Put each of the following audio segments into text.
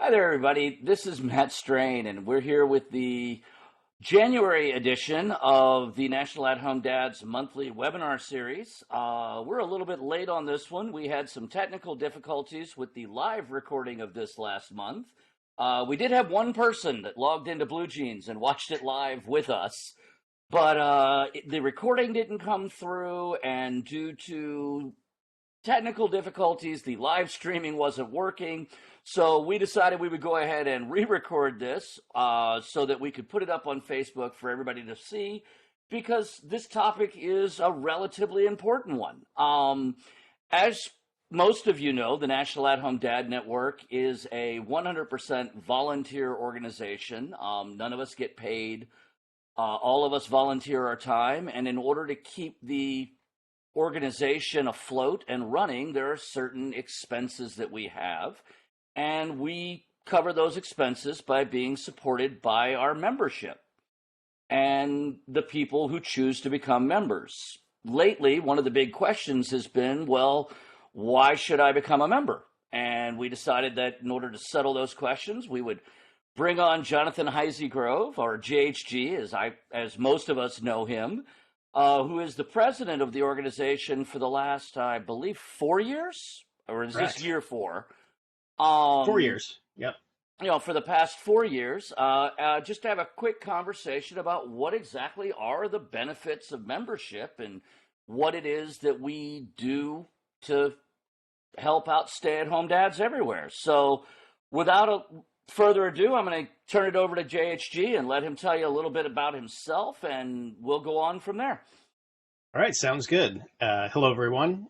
Hi there, everybody. This is Matt Strain, and we're here with the January edition of the National At Home Dads monthly webinar series. We're a little bit late on this one. We had some technical difficulties with the live recording of this last month. We did have one person that logged into Blue Jeans and watched it live with us, but the recording didn't come through, and due to technical difficulties, the live streaming wasn't working. So we decided we would go ahead and re-record this so that we could put it up on Facebook for everybody to see, because this topic is a relatively important one. As most of you know, the National At Home Dad Network is a 100% volunteer organization. None of us get paid. All of us volunteer our time, and in order to keep the organization afloat and running, there are certain expenses that we have, and we cover those expenses by being supported by our membership and the people who choose to become members. Lately, one of the big questions has been, well, why should I become a member? And we decided that in order to settle those questions, we would bring on Jonathan Heisegrove, or JHG, as most of us know him, who is the president of the organization for the last, I believe, 4 years, or is this Correct. year four? 4 years. Yep. For the past 4 years, just to have a quick conversation about what exactly are the benefits of membership and what it is that we do to help out stay-at-home dads everywhere. So without further ado, I'm going to turn it over to JHG and let him tell you a little bit about himself, and we'll go on from there. All right. Sounds good. Hello, everyone.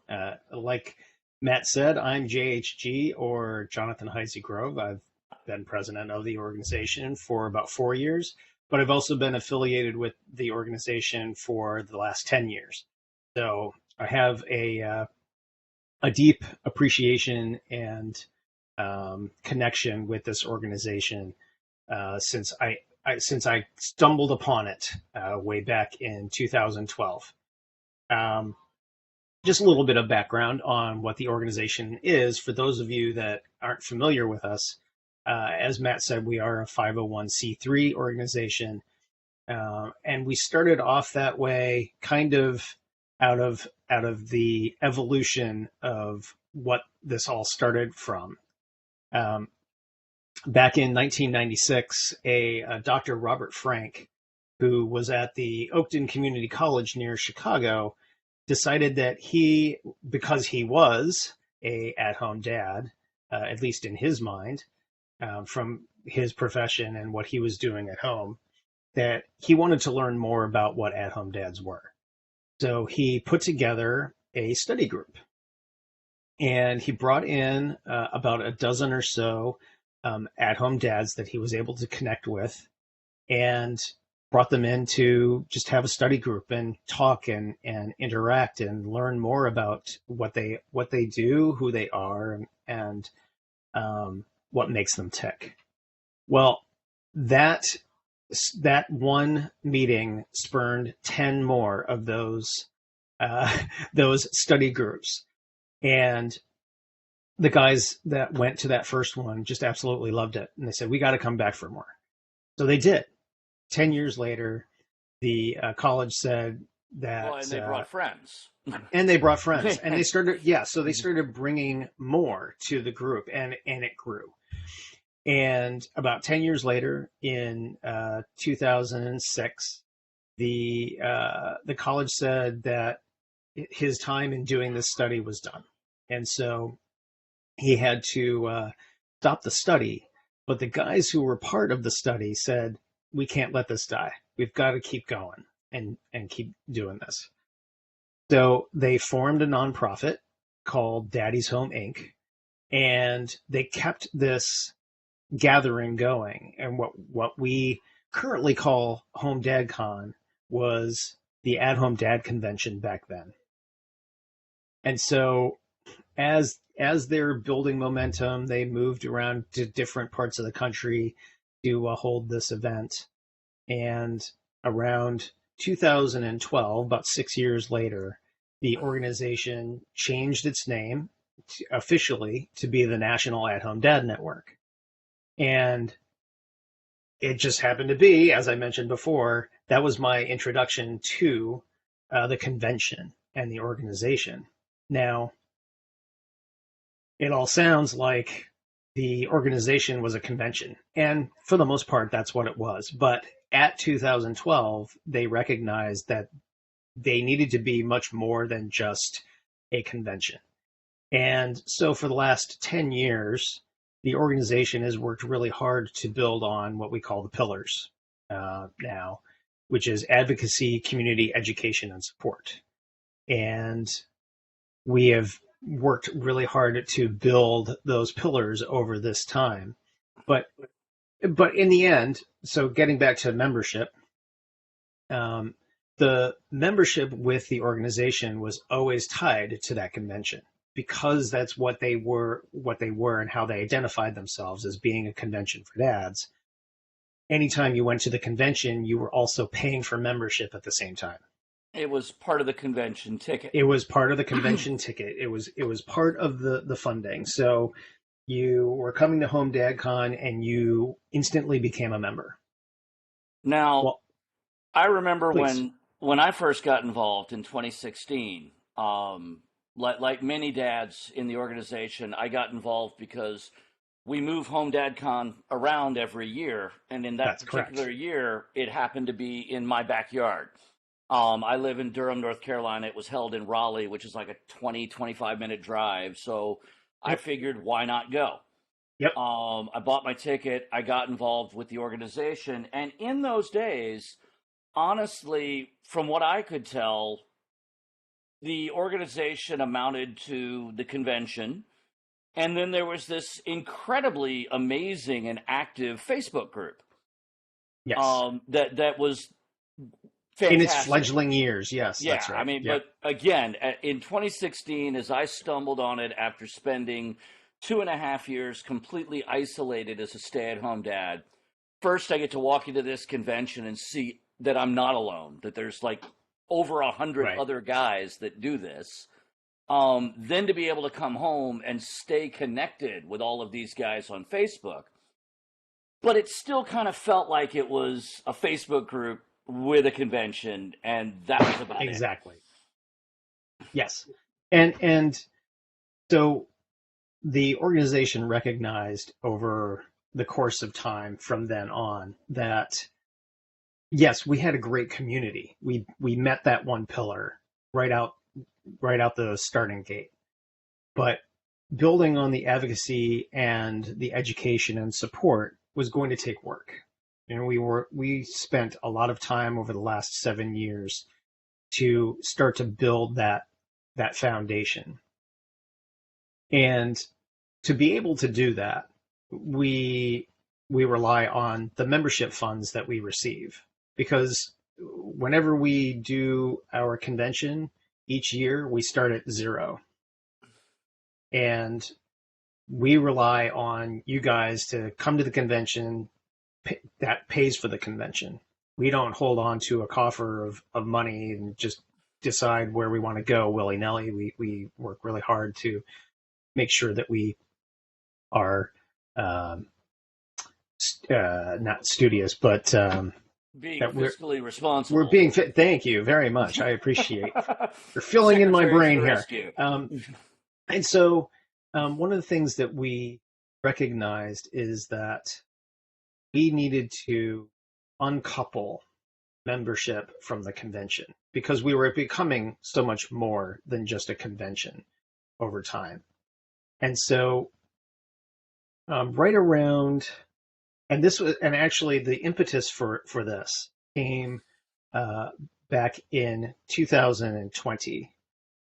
Like Matt said, I'm JHG, or Jonathan Heisegrove. I've been president of the organization for about 4 years, but I've also been affiliated with the organization for the last 10 years. So I have a deep appreciation and connection with this organization since I stumbled upon it way back in 2012. Just a little bit of background on what the organization is for those of you that aren't familiar with us. As Matt said, we are a 501c3 organization, and we started off that way kind of out of the evolution of what this all started from. Back in 1996, a Dr. Robert Frank, who was at the Oakton Community College near Chicago, decided that because he was a at-home dad, at least in his mind, from his profession and what he was doing at home, that he wanted to learn more about what at-home dads were. So he put together a study group, and he brought in about a dozen or so at-home dads that he was able to connect with, and brought them in to just have a study group and talk and interact and learn more about what they do, who they are, and what makes them tick. Well, that one meeting spurned 10 more of those study groups, and the guys that went to that first one just absolutely loved it, and they said, we got to come back for more. So they did. 10 years later, the college said that. Well, and they brought friends. And they brought friends. And they started, so they started bringing more to the group, and it grew. And about 10 years later, in 2006, the college said that his time in doing this study was done. And so he had to stop the study. But the guys who were part of the study said, we can't let this die. We've got to keep going and keep doing this. So they formed a nonprofit called Daddy's Home Inc. And they kept this gathering going. And what we currently call Home Dad Con was the At Home Dad Convention back then. And so as they're building momentum, they moved around to different parts of the country to hold this event. And around 2012, about 6 years later, the organization changed its name officially to be the National At Home Dad Network. And it just happened to be, as I mentioned before, that was my introduction to the convention and the organization. Now, it all sounds like the organization was a convention, and for the most part, that's what it was. But at 2012, they recognized that they needed to be much more than just a convention. And so for the last 10 years, the organization has worked really hard to build on what we call the pillars now, which is advocacy, community, education, and support. And we have worked really hard to build those pillars over this time. But in the end, so getting back to membership, the membership with the organization was always tied to that convention because that's what they were and how they identified themselves as being a convention for dads. Anytime you went to the convention, you were also paying for membership at the same time. It was part of the convention ticket. It was part of the convention ticket. It was part of the funding. So you were coming to Home Dad Con and you instantly became a member. Now, Well, I remember please. when I first got involved in 2016, like many dads in the organization, I got involved because we move Home Dad Con around every year, and in that That's correct. particular year, it happened to be in my backyard. I live in Durham, North Carolina. It was held in Raleigh, which is like a 25-minute drive. So I Yep. figured, why not go? Yep. I bought my ticket. I got involved with the organization. And in those days, honestly, from what I could tell, the organization amounted to the convention. And then there was this incredibly amazing and active Facebook group Yes. that was In its fantastic. fledgling years. Yes, Yeah, that's I right. mean, Yep. but again, in 2016, as I stumbled on it after spending 2.5 years completely isolated as a stay-at-home dad, first I get to walk into this convention and see that I'm not alone, that there's like over 100 Right. other guys that do this. Then to be able to come home and stay connected with all of these guys on Facebook. But it still kind of felt like it was a Facebook group with a convention, and that was about it. Exactly. Yes. And so the organization recognized over the course of time from then on that yes, we had a great community. We met that one pillar right out the starting gate. But building on the advocacy and the education and support was going to take work. And we spent a lot of time over the last 7 years to start to build that foundation. And to be able to do that, we rely on the membership funds that we receive because whenever we do our convention each year, we start at zero. And we rely on you guys to come to the convention that pays for the convention. We don't hold on to a coffer of money and just decide where we want to go willy nilly. We work really hard to make sure that we are not studious, but Being that fiscally we're responsible. being fit. Thank you very much. I appreciate you're filling in my Secretary to brain the here. rescue. And so one of the things that we recognized is that we needed to uncouple membership from the convention because we were becoming so much more than just a convention over time. And so right around, and actually the impetus for this came back in 2020,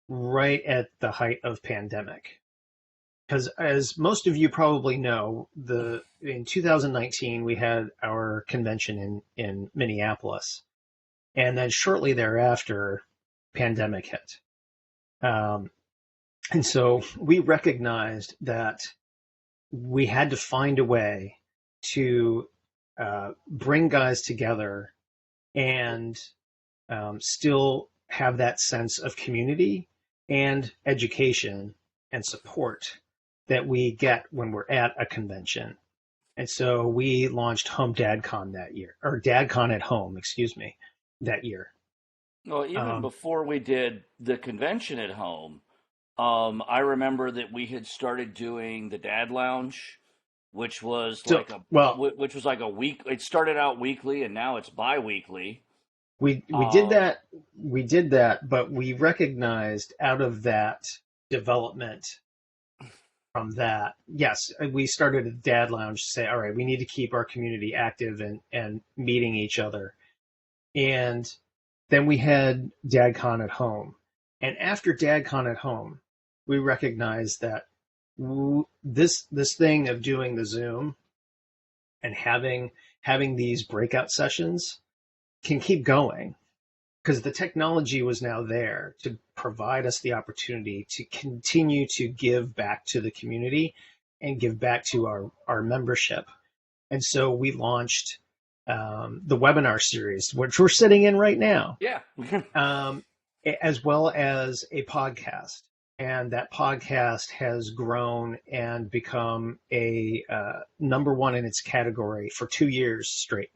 right at the height of pandemic. Because as most of you probably know, in 2019 we had our convention in Minneapolis, and then shortly thereafter, pandemic hit. And so we recognized that we had to find a way to bring guys together and still have that sense of community and education and support that we get when we're at a convention. And so we launched Home DadCon that year, or DadCon at Home, excuse me, that year. Well, even Um, before we did the convention at home, I remember that we had started doing the Dad Lounge, which was so, like a well, which was like a week. It started out weekly, and now it's bi-weekly. we did Um, that, but we recognized out of that development from that, yes, we started a Dad Lounge to say, all right, we need to keep our community active and meeting each other. And then we had DadCon at Home. And after DadCon at Home, we recognized that this thing of doing the Zoom and having these breakout sessions can keep going because the technology was now there to provide us the opportunity to continue to give back to the community and give back to our membership. And so we launched the webinar series, which we're sitting in right now, yeah. um, as well as a podcast. And that podcast has grown and become a number one in its category for 2 years straight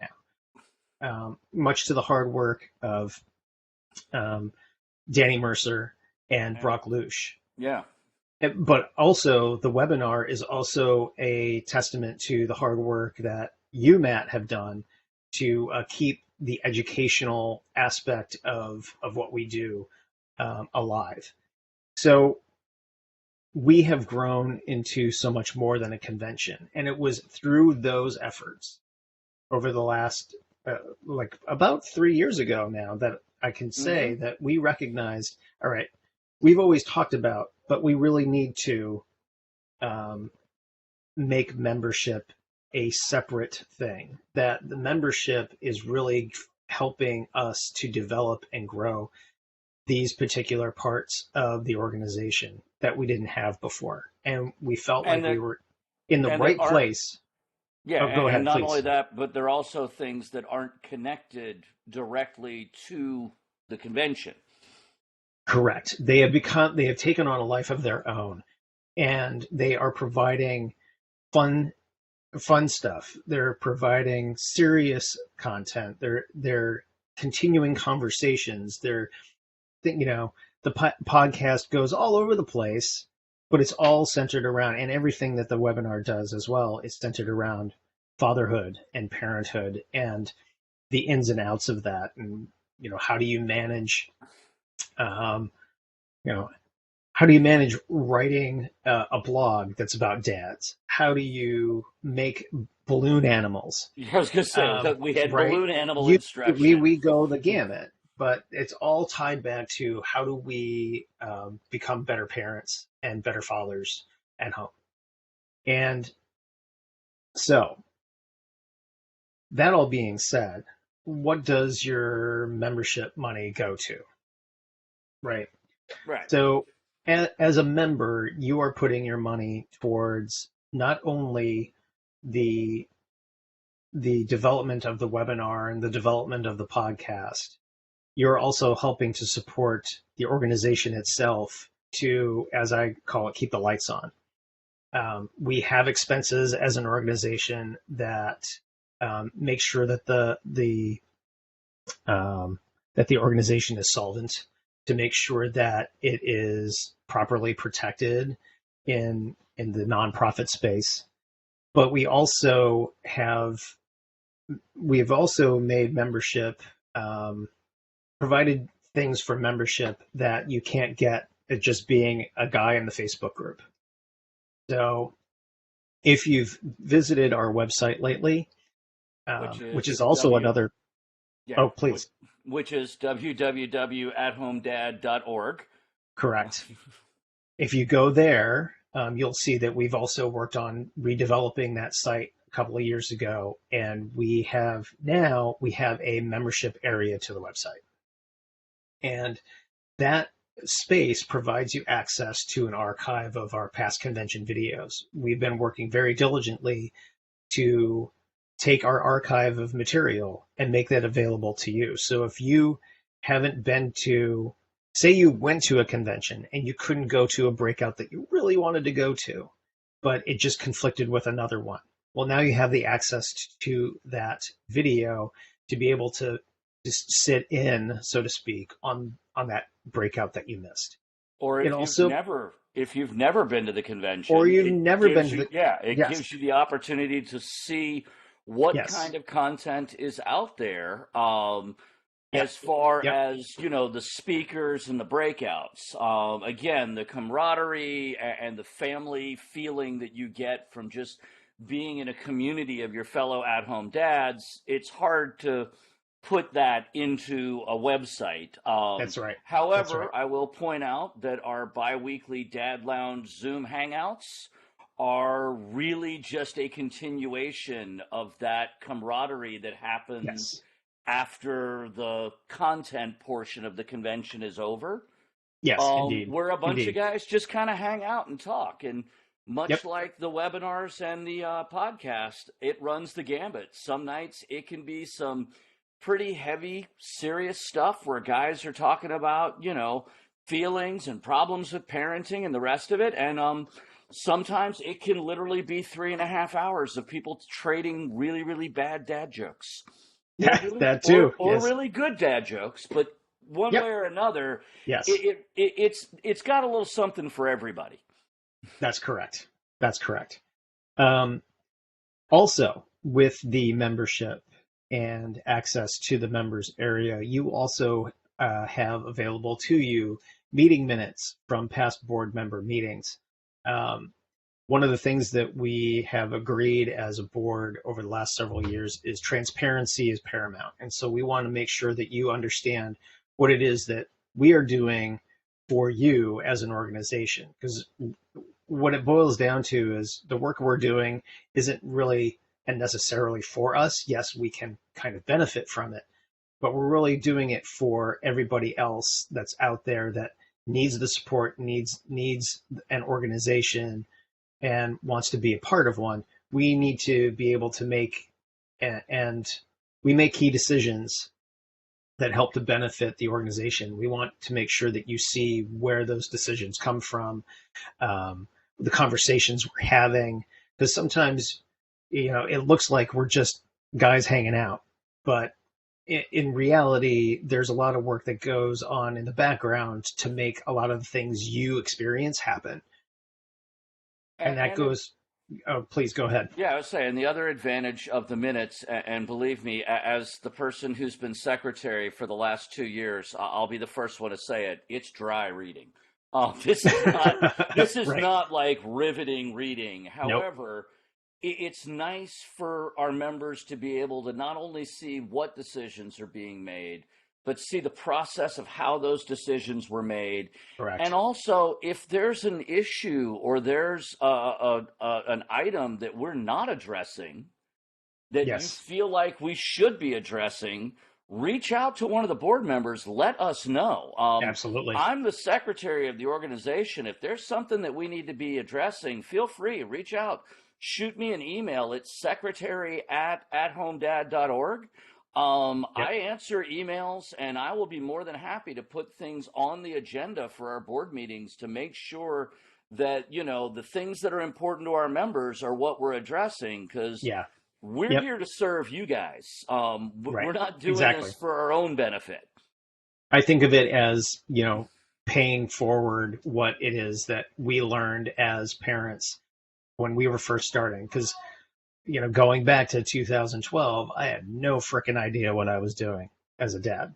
now, much to the hard work of um, Danny Mercer and Brock Lush. Yeah. But also, the webinar is also a testament to the hard work that you, Matt, have done to keep the educational aspect of what we do alive. So we have grown into so much more than a convention. And it was through those efforts over the last, like about 3 years ago now, that I can say Hmm. that we recognized, all right, we've always talked about, but we really need to um, make membership a separate thing. That the membership is really helping us to develop and grow these particular parts of the organization that we didn't have before. And we felt And like we that were in the and that right aren't place. yeah, Oh, go and ahead, not only please. that, but there are also things that aren't connected directly to the convention. Correct. They have taken on a life of their own and they are providing fun stuff. They're providing serious content. They're continuing conversations. You know, the podcast goes all over the place, but it's all centered around, and everything that the webinar does as well is centered around fatherhood and parenthood and the ins and outs of that. And, how do you manage, um, you know, how do you manage writing a blog that's about dads? How do you make balloon animals? I was going to say we had Right? balloon animal You, instruction. we go the gamut, but it's all tied back to how do we become better parents and better fathers at home. And so, that all being said, what does your membership money go to? Right. Right. So, as a member, you are putting your money towards not only the development of the webinar and the development of the podcast, you're also helping to support the organization itself to, as I call it, keep the lights on. We have expenses as an organization that make sure that the organization is solvent, to make sure that it is properly protected in the nonprofit space. But we have also made membership, provided things for membership that you can't get at just being a guy in the Facebook group. So if you've visited our website lately, Which which is is also W another, yeah, oh, please, which is www.athomedad.org. correct. If you go there, you'll see that we've also worked on redeveloping that site a couple of years ago, and we have a membership area to the website. And that space provides you access to an archive of our past convention videos. We've been working very diligently to take our archive of material and make that available to you. So if you haven't been to, say you went to a convention and you couldn't go to a breakout that you really wanted to go to, but it just conflicted with another one, Well, now you have the access to that video to be able to just sit in, so to speak, on that breakout that you missed. Or It also, if you've never been to the or convention, you've it never been gives to you, the, yeah, it yes, gives you the opportunity to see what yes, kind of content is out there. yep, As far yep, as the speakers and the breakouts, again, the camaraderie and the family feeling that you get from just being in a community of your fellow at-home dads, it's hard to put that into a website. that's right. That's right. However, I will point out that our biweekly Dad Lounge Zoom hangouts are really just a continuation of that camaraderie that happens Yes. after the content portion of the convention is over, Yes, indeed. where a bunch of Indeed. guys just kind of hang out and talk. And much Yep. like the webinars and the podcast, it runs the gambit. Some nights it can be some pretty heavy, serious stuff where guys are talking about, feelings and problems with parenting and the rest of it. And sometimes it can literally be 3.5 hours of people trading really, really bad dad jokes or Yeah, really that too. or Yes. really good dad jokes, but one way Yep. or another, Yes. it's got a little something for everybody. That's correct. That's correct. Um, Also, with the membership and access to the members area, you also have available to you meeting minutes from past board member meetings. Um, One of the things that we have agreed as a board over the last several years is transparency is paramount. And so we want to make sure that you understand what it is that we are doing for you as an organization. Because what it boils down to is the work we're doing isn't really and necessarily for us. Yes, we can kind of benefit from it, but we're really doing it for everybody else that's out there that needs the support, needs an organization and wants to be a part of one. We need to be able to make and we make key decisions that help to benefit the organization. We want to make sure that you see where those decisions come from, the conversations we're having, because sometimes it looks like we're just guys hanging out, but in reality, there's a lot of work that goes on in the background to make a lot of the things you experience happen. And that And goes, oh, please go ahead. yeah, I was saying the other advantage of the minutes, and believe me, as the person who's been secretary for the last 2 years, I'll be the first one to say it. It's dry reading. This is not this is Right. not like riveting reading. Nope. However, it's nice for our members to be able to not only see what decisions are being made, but see the process of how those decisions were made. And Correct. also, if there's an issue or there's an item that we're not addressing that you Yes, feel like we should be addressing, reach out to one of the board members. Let us know. absolutely. I'm the secretary of the organization. If there's something that we need to be addressing, feel free, reach out. Shoot me an email. It's secretary@athomedad.org. Yep. I answer emails and I will be more than happy to put things on the agenda for our board meetings to make sure that, the things that are important to our members are what we're addressing because Yeah. we're Yep. here to serve you guys. Right. We're not doing Exactly. this for our own benefit. I think of it as, paying forward what it is that we learned as parents when we were first starting. Because, going back to 2012, I had no freaking idea what I was doing as a dad.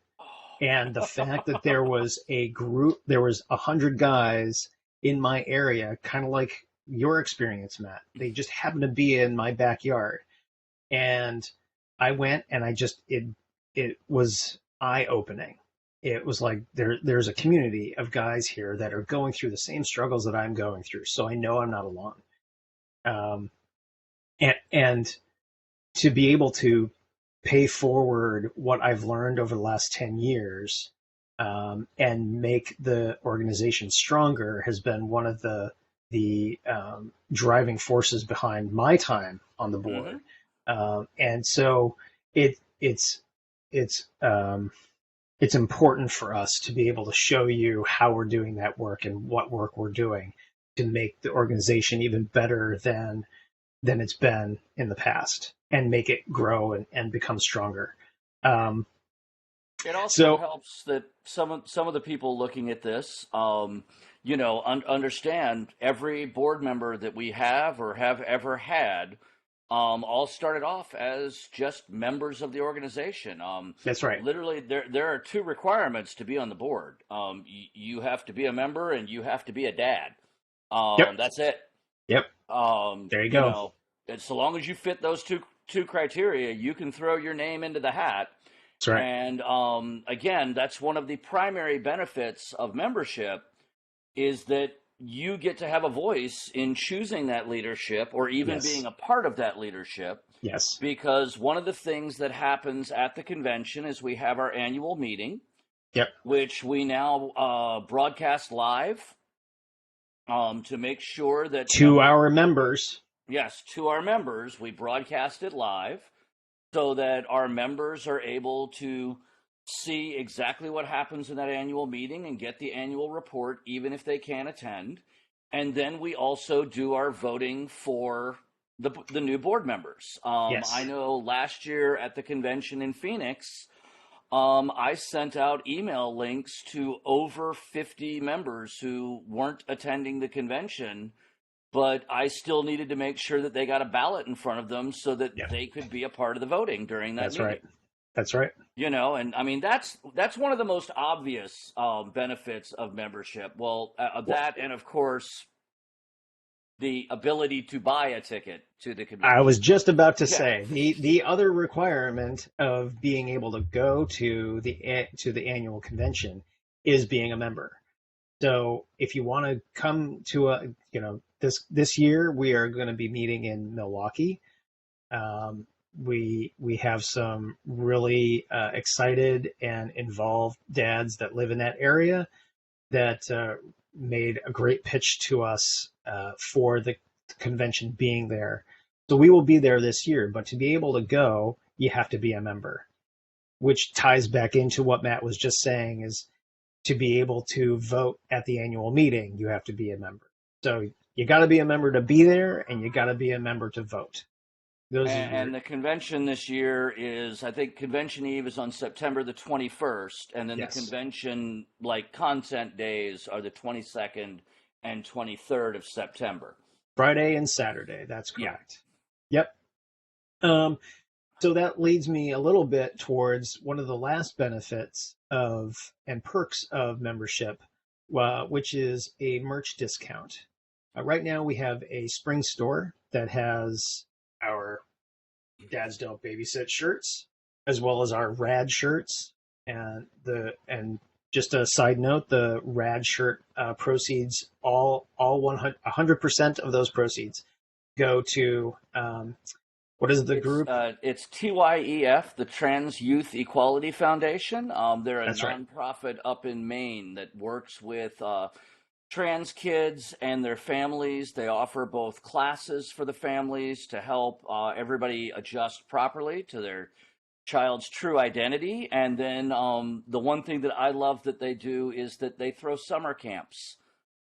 And the fact that there was a group, there was 100 guys in my area, kind of like your experience, Matt. They just happened to be in my backyard. And I went and it was eye opening. It was like there's a community of guys here that are going through the same struggles that I'm going through. So I know I'm not alone. Um, and to be able to pay forward what I've learned over the last 10 years and make the organization stronger has been one of the driving forces behind my time on the board. Hmm. And so it it's it's important for us to be able to show you how we're doing that work and what work we're doing to make the organization even better than than it's been in the past and make it grow and become stronger. Um, It also so helps that some of the people looking at this, understand every board member that we have or have ever had, all started off as just members of the organization. that's right. Literally, there are two requirements to be on the board. You have to be a member and you have to be a dad. Yep. That's it. Yep. Um, There you you go. know, and so long as you fit those two criteria, you can throw your name into the hat. That's right. And again, that's one of the primary benefits of membership is that you get to have a voice in choosing that leadership or even Yes. being a part of that leadership. Yes. Because one of the things that happens at the convention is we have our annual meeting, Yep. which we now broadcast live to make sure that To our members. yes, to our members, we broadcast it live so that our members are able to see exactly what happens in that annual meeting and get the annual report, even if they can't attend. And then we also do our voting for the new board members. I Yes. know last year at the convention in Phoenix, I sent out email links to over 50 members who weren't attending the convention, but I still needed to make sure that they got a ballot in front of them so that Yeah. they could be a part of the voting during that That's meeting. right. That's right. And I mean that's one of the most obvious benefits of membership. Well, Well, that and of course the ability to buy a ticket to the I convention. was just about to Yeah, say the other requirement of being able to go to the annual convention is being a member. So if you want to come to this year we are going to be meeting in Milwaukee. Um, we have some really excited and involved dads that live in that area that made a great pitch to us for the convention being there. So we will be there this year, but to be able to go, you have to be a member, which ties back into what Matt was just saying is to be able to vote at the annual meeting, you have to be a member. So you got to be a member to be there, and you got to be a member to vote. Those are and your the convention this year is I think convention eve is on September the 21st, and then the yes, convention like content days are the 22nd and 23rd of September. Friday and Saturday. That's Yeah. correct. Yep. Um, so that leads me a little bit towards one of the last benefits of and perks of membership, which is a merch discount. Right now, we have a spring store that has our Dads Don't Babysit shirts, as well as our Rad shirts, and just a side note, the Rad shirt proceeds all 100% of those proceeds go to what is the group? It's TYEF, the Trans Youth Equality Foundation. They're a That's right. nonprofit up in Maine that works with trans kids and their families. They offer both classes for the families to help everybody adjust properly to their child's true identity. And then the one thing that I love that they do is that they throw summer camps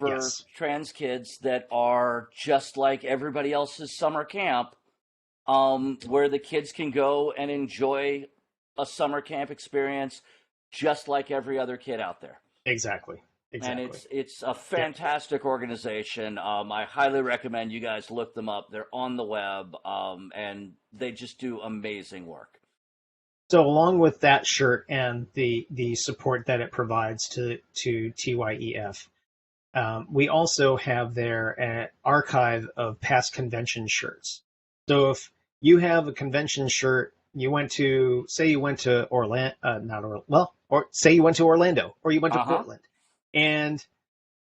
for Yes, trans kids that are just like everybody else's summer camp, where the kids can go and enjoy a summer camp experience just like every other kid out there. exactly, And exactly. it's a Yeah. fantastic organization. I highly recommend you guys look them up. They're on the web, and they just do amazing work. So along with that shirt and the support that it provides to TYEF, we also have their archive of past convention shirts. So if you have a convention shirt, say you went to Orlando, not Orlando, well, or say you went to Orlando or you went to Uh huh. Portland, and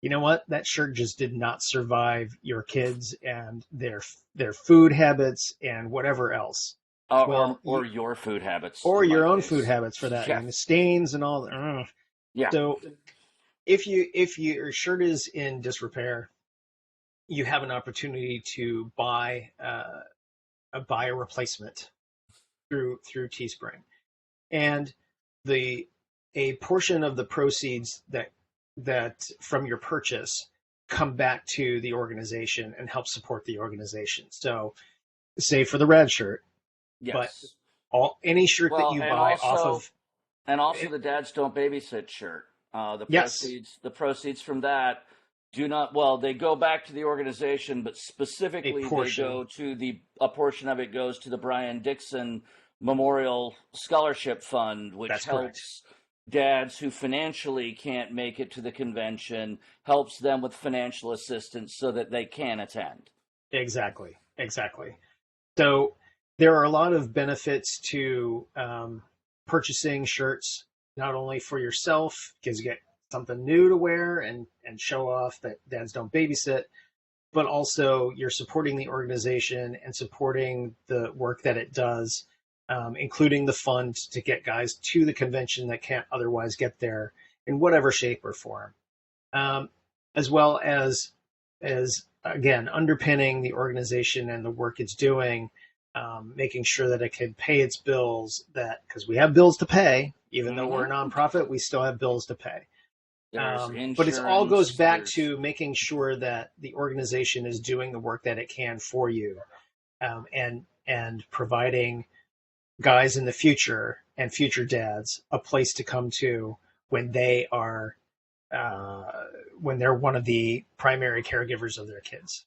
you know what? That shirt just did not survive your kids and their food habits and whatever else. Well, Or your food habits or in my your own food case. habits for that, Yeah. and the stains and all. Ugh. Yeah. So if your shirt is in disrepair, you have an opportunity to buy a replacement through Teespring, and the a portion of the proceeds that from your purchase come back to the organization and help support the organization. So, say for the Rad shirt, but Yes. any shirt that Well, you buy off of and also it, the Dads Don't Babysit shirt. yes, The proceeds from that do not, well, they go back to the organization, but a specifically they portion. go to a portion of it goes to the Brian Dixon Memorial Scholarship Fund, which That's correct. helps dads who financially can't make it to the convention, helps them with financial assistance so that they can attend. Exactly. Exactly. So there are a lot of benefits to purchasing shirts, not only for yourself, because you get something new to wear and show off that dads don't babysit, but also you're supporting the organization and supporting the work that it does, including the fund to get guys to the convention that can't otherwise get there in whatever shape or form, um, as well as again underpinning the organization and the work it's doing, making sure that it can pay its bills. That because we have bills to pay, even though we're a Hmm. nonprofit, we still have bills to pay. There's But it all goes insurance, back there's to making sure that the organization is doing the work that it can for you, and providing guys in the future and future dads a place to come to when they are uh, when they're one of the primary caregivers of their kids.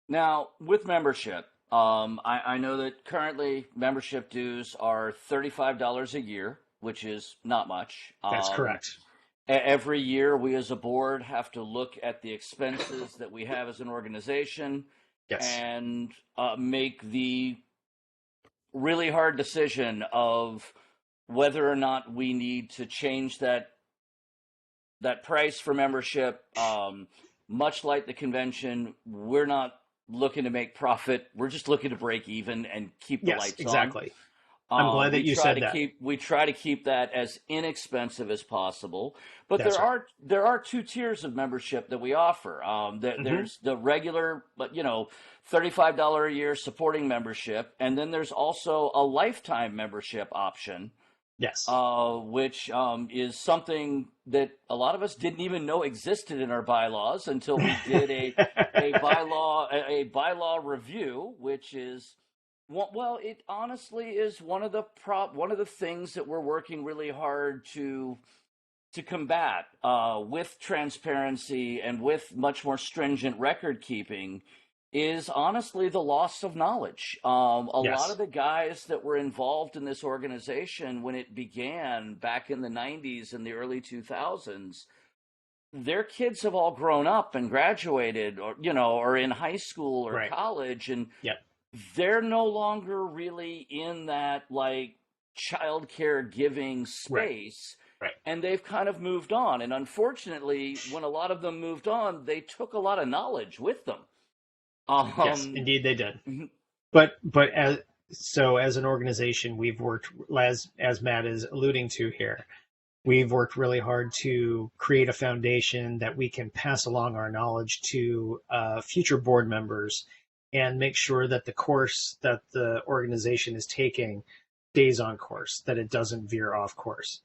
now with membership. I know that currently membership dues are $35 a year, which is not much. That's correct. Every year, we as a board have to look at the expenses that we have as an organization Yes. and make the really hard decision of whether or not we need to change that price for membership. Much like the convention, we're not looking to make profit. We're just looking to break even and keep the Yes, lights on. exactly. I'm glad that you said that. We try to keep that as inexpensive as possible. But That's right. there are two tiers of membership that we offer. Hmm. There's the regular, but $35 a year supporting membership, and then there's also a lifetime membership option, Yes. which is something that a lot of us didn't even know existed in our bylaws until we did a bylaw review, which is well, it honestly is one of the things that we're working really hard to combat with transparency and with much more stringent record keeping is honestly the loss of knowledge. A lot of Yes. the guys that were involved in this organization when it began back in the 90s and the early 2000s, their kids have all grown up and graduated or in high school or Right. college, and Yep. they're no longer really in that like child care giving Right. space, Right. and they've kind of moved on. And unfortunately, when a lot of them moved on, they took a lot of knowledge with them. Yes, um indeed they did. But as an organization, we've worked as Matt is alluding to here. We've worked really hard to create a foundation that we can pass along our knowledge to future board members and make sure that the course that the organization is taking stays on course, that it doesn't veer off course.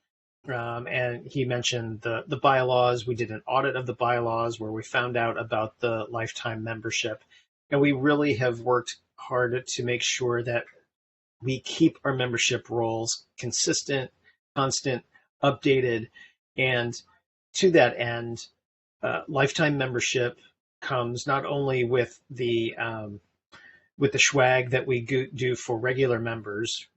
And he mentioned the bylaws. We did an audit of the bylaws where we found out about the lifetime membership. And we really have worked hard to make sure that we keep our membership roles consistent, constant, updated. And to that end, lifetime membership comes not only with the swag that we do for regular members.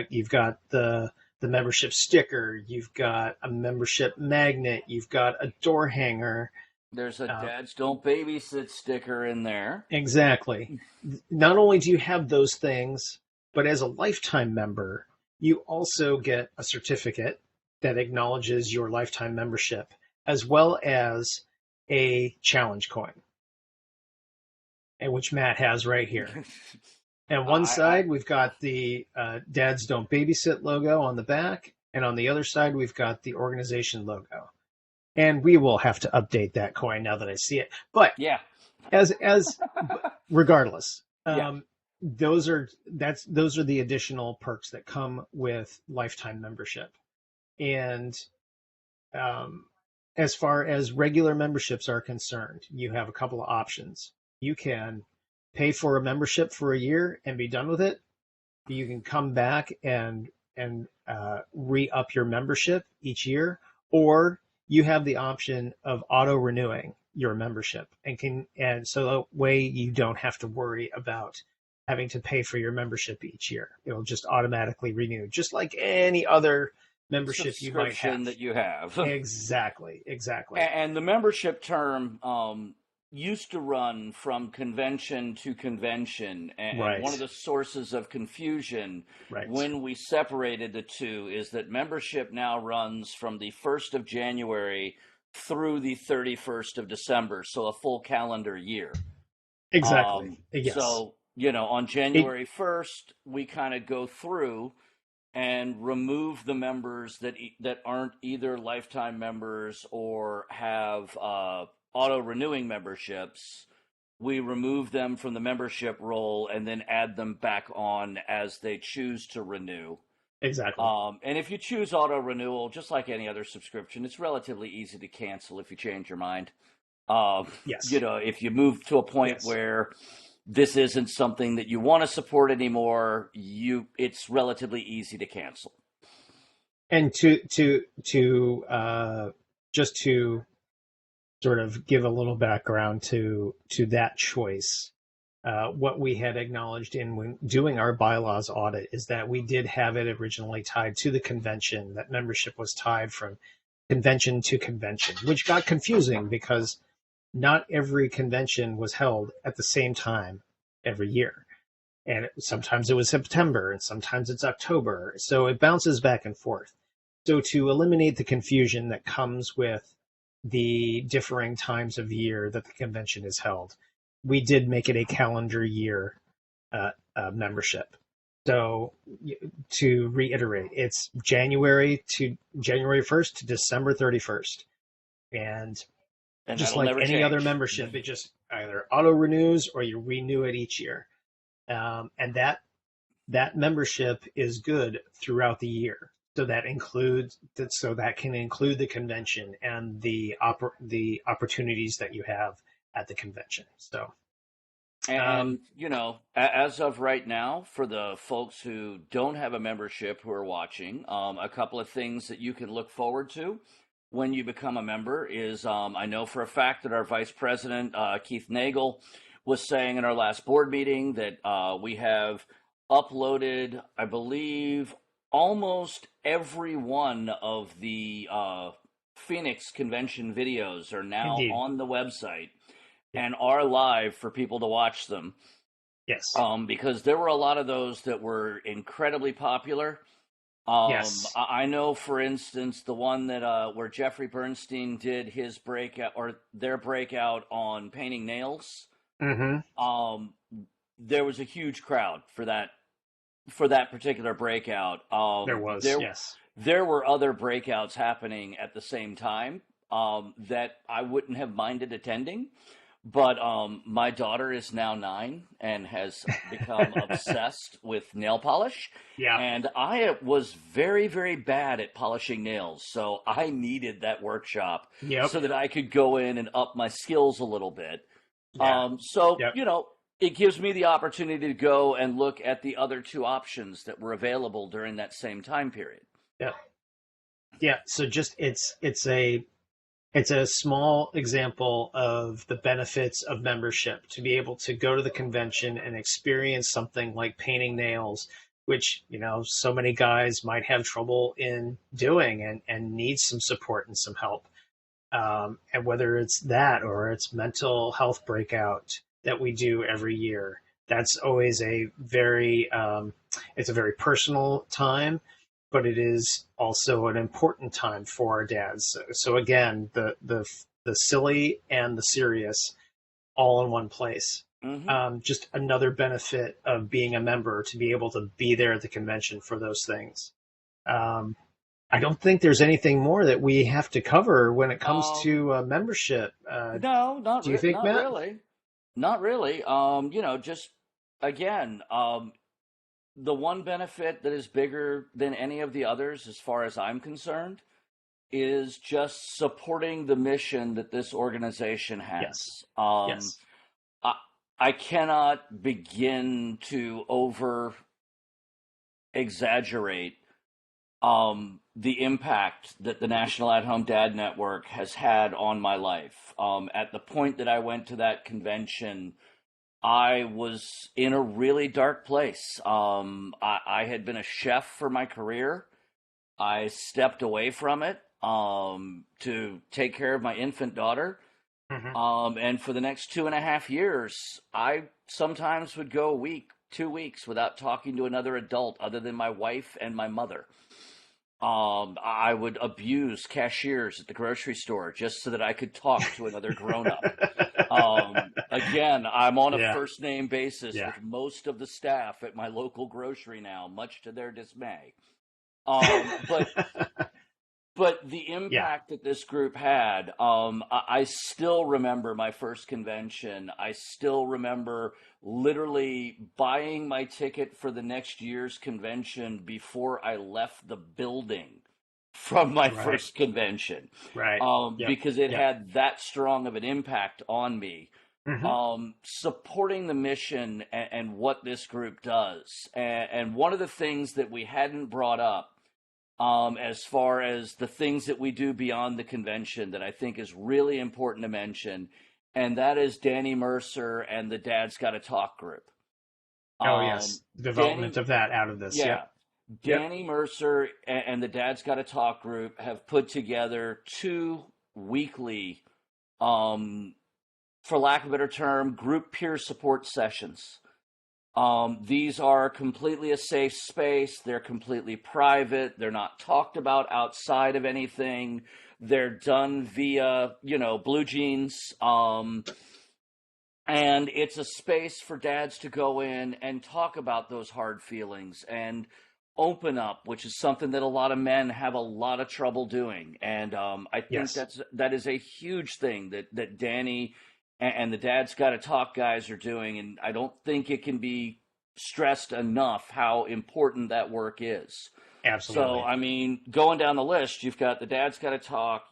You've got the membership sticker, you've got a membership magnet, you've got a door hanger. there's a Uh, dads don't babysit sticker in there. exactly. Not only do you have those things, but as a lifetime member, you also get a certificate that acknowledges your lifetime membership, as well as a challenge coin, and which Matt has right here. On one I side, we've got the Dads Don't Babysit logo on the back, and on the other side, we've got the organization logo. And we will have to update that coin now that I see it. But Yeah. as regardless, Yeah. those are the additional perks that come with lifetime membership. And as far as regular memberships are concerned, you have a couple of options. You can pay for a membership for a year and be done with it. You can come back and re-up your membership each year, or you have the option of auto renewing your membership and so that way you don't have to worry about having to pay for your membership each year. It'll just automatically renew, just like any other membership you might Subscription have. that you have. Exactly, exactly. And the membership term used to run from convention to convention. And Right, one of the sources of confusion right. when we separated the two is that membership now runs from the 1st of January through the 31st of December, so a full calendar year. Exactly. Yes. So, you know, on It January 1st, we kind of go through and remove the members that aren't either lifetime members or have auto renewing memberships. We remove them from the membership roll and then add them back on as they choose to renew. exactly. And if you choose auto renewal, just like any other subscription, it's relatively easy to cancel if you change your mind. Um, you Yes. know, if you move to a point Yes. where this isn't something that you want to support anymore, it's relatively easy to cancel. And to just to sort of give a little background to that choice, what we had acknowledged in when doing our bylaws audit is that we did have it originally tied to the convention. That membership was tied from convention to convention, which got confusing because not every convention was held at the same time every year. And sometimes it was September and sometimes it's October. So it bounces back and forth. So to eliminate the confusion that comes with the differing times of year that the convention is held, we did make it a calendar year membership. So to reiterate, it's January 1st to December 31st. And And just that'll like never any other change. membership, it just either auto renews or you renew it each year. And that membership is good throughout the year. So that can include the convention and the opportunities that you have at the convention. So um, And, you know, as of right now, for the folks who don't have a membership who are watching, a couple of things that you can look forward to when you become a member is I know for a fact that our Vice President, Keith Nagel, was saying in our last board meeting that we have uploaded, I believe, almost every one of the Phoenix convention videos are now indeed, on the website yeah, and are live for people to watch them. yes, Because there were a lot of those that were incredibly popular. yes, I know, for instance, the one that where Jeffrey Bernstein did his breakout or their breakout on painting nails. hmm Um, there was a huge crowd for that particular breakout. there was, yes, There were other breakouts happening at the same time that I wouldn't have minded attending. But my daughter is now 9 and has become obsessed with nail polish. yeah, And I was very, very bad at polishing nails. So I needed that workshop yep, so that I could go in and up my skills a little bit. yeah, So, yep, you know, it gives me the opportunity to go and look at the other two options that were available during that same time period. yeah, yeah. So just it's a small example of the benefits of membership to be able to go to the convention and experience something like painting nails, which, so many guys might have trouble in doing and need some support and some help. And whether it's that or it's mental health breakout that we do every year, that's always it's a very personal time, but it is also an important time for our dads. So again, the silly and the serious all in one place. Hmm. Just another benefit of being a member to be able to be there at the convention for those things. Um, I don't think there's anything more that we have to cover when it comes Um, to membership. no, Do you think, not Matt? really. Not really. You know, just again, the one benefit that is bigger than any of the others, as far as I'm concerned, is just supporting the mission that this organization Yes. has. Yes. I, I cannot begin to over exaggerate the impact that the National At Home Dad Network has had on my life. At the point that I went to that convention, I was in a really dark place. I had been a chef for my career. I stepped away from it to take care of my infant daughter. Hmm. And for the next 2.5 years, I sometimes would go a week, 2 weeks without talking to another adult other than my wife and my mother. I would abuse cashiers at the grocery store just so that I could talk to another grown up. Again, I'm on a Yeah. first name basis Yeah. with most of the staff at my local grocery now, much to their dismay. But the Yeah. impact that this group had, I still remember my first convention. I still remember literally buying my ticket for the next year's convention before I left the building from my Right. first convention, Right. Yep. because it Yep. had that strong of an impact on me. Hmm. Supporting the mission and what this group does. And one of the things that we hadn't brought up, as far as the things that we do beyond the convention that I think is really important to mention, and that is Danny Mercer and the Dad's Gotta Talk group. Oh, Um, yes. Development Danny, of that out of this. Yep. yeah, Yep. Danny Mercer and the Dad's Gotta Talk group have put together two weekly, um, for lack of a better term, group peer support sessions. These are completely a safe space. They're completely private. They're not talked about outside of anything. They're done via, Blue Jeans. And it's a space for dads to go in and talk about those hard feelings and open up, which is something that a lot of men have a lot of trouble doing. And I think Yes. that is a huge thing that Danny and the Dad's Gotta Talk guys are doing. And I don't think it can be stressed enough how important that work is. So, Absolutely. I mean, going down the list, you've got the Dad's Gotta Talk,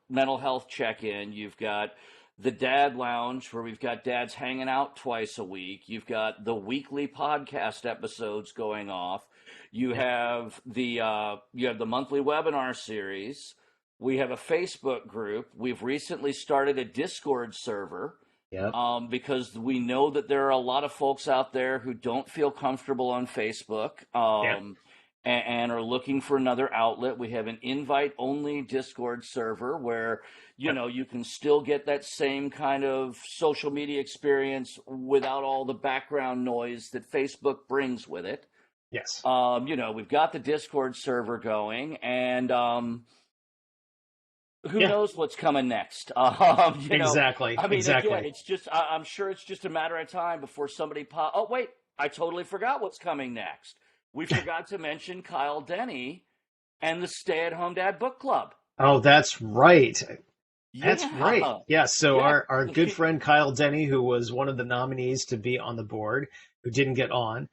mental health check-in. You've got the Dad Lounge, where we've got dads hanging out twice a week. You've got the weekly podcast episodes going off. You Yep. have the monthly webinar series. We have a Facebook group. We've recently started a Discord server, Yep. because we know that there are a lot of folks out there who don't feel comfortable on Facebook, Yep. and are looking for another outlet. We have an invite only Discord server where Yep. you can still get that same kind of social media experience without all the background noise that Facebook brings with it. Yes. We've got the Discord server going, and who Yeah. knows what's coming next? Exactly. I mean, again, Exactly. it's just, I'm sure it's just a matter of time before somebody oh, wait, I totally forgot what's coming next. We forgot to mention Kyle Denny and the Stay at Home Dad Book Club. Oh, that's right. That's right. Yeah. Yeah. So Yeah. our good friend Kyle Denny, who was one of the nominees to be on the board, who didn't get on,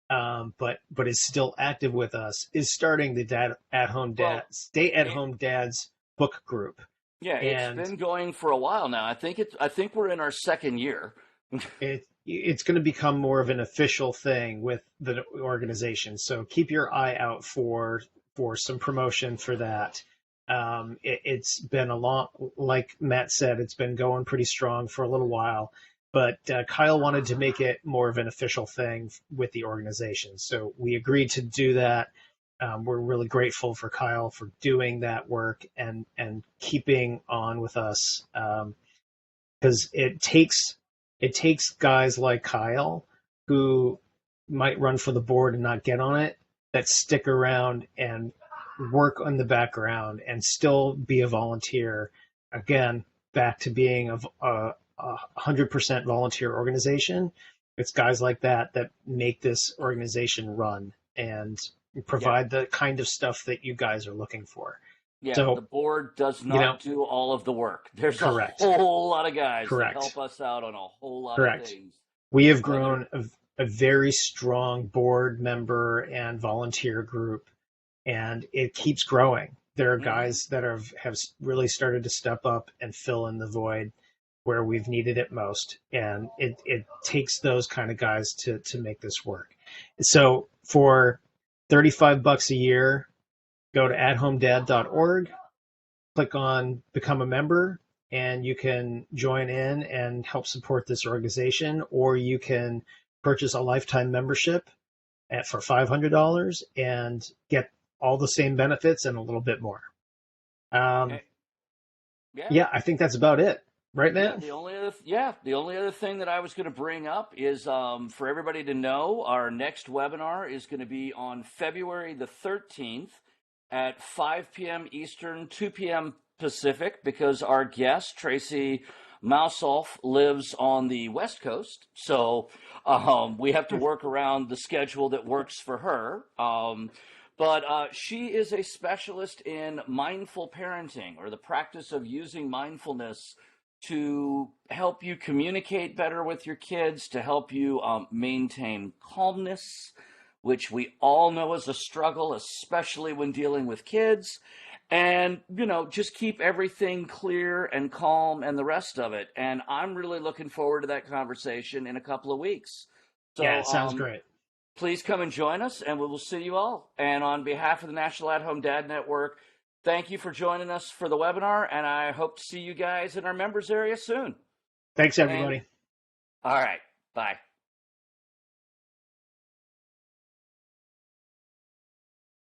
but is still active with us, is starting the Well, Stay at it, Home Dads book group, yeah, it's and been going for a while now. I think we're in our second year. it's going to become more of an official thing with the organization. So keep your eye out for some promotion for that. It's been a long, like Matt said, it's been going pretty strong for a little while. But Kyle wanted to make it more of an official thing with the organization. So we agreed to do that. We're really grateful for Kyle for doing that work and keeping on with us, because it takes guys like Kyle who might run for the board and not get on it, that stick around and work on the background and still be a volunteer. Again, back to being a 100% volunteer organization. It's guys like that that make this organization run and Yeah. provide the kind of stuff that you guys are looking for. Yeah, the So, board does you know, not do all of the work. There's a correct, whole lot of guys that correct, help us out on a whole lot of correct. things. We have Whether grown a very strong board member and volunteer group, and it keeps growing. There are Hmm. guys that have really started to step up and fill in the void where we've needed it most. And it takes those kind of guys to make this work. So for $35 a year, go to athomedad.org, click on become a member, and you can join in and help support this organization, or you can purchase a lifetime membership for $500 and get all the same benefits and a little bit more. Um, Okay. Yeah. yeah, I think that's about it, right, Yeah, Matt? the only other thing that I was going to bring up is for everybody to know, our next webinar is going to be on February the 13th at 5 p.m. Eastern, 2 p.m. Pacific, because our guest, Tracy Mouseolf, lives on the West Coast. So we have to work around the schedule that works for her. But she is a specialist in mindful parenting, or the practice of using mindfulness to help you communicate better with your kids, to help you maintain calmness, which we all know is a struggle, especially when dealing with kids. And, just keep everything clear and calm and the rest of it. And I'm really looking forward to that conversation in a couple of weeks. Yeah, So it sounds great. please come and join us, and we will see you all. And on behalf of the National At Home Dad Network, thank you for joining us for the webinar, and I hope to see you guys in our members area soon. Thanks, And everybody. all right, bye.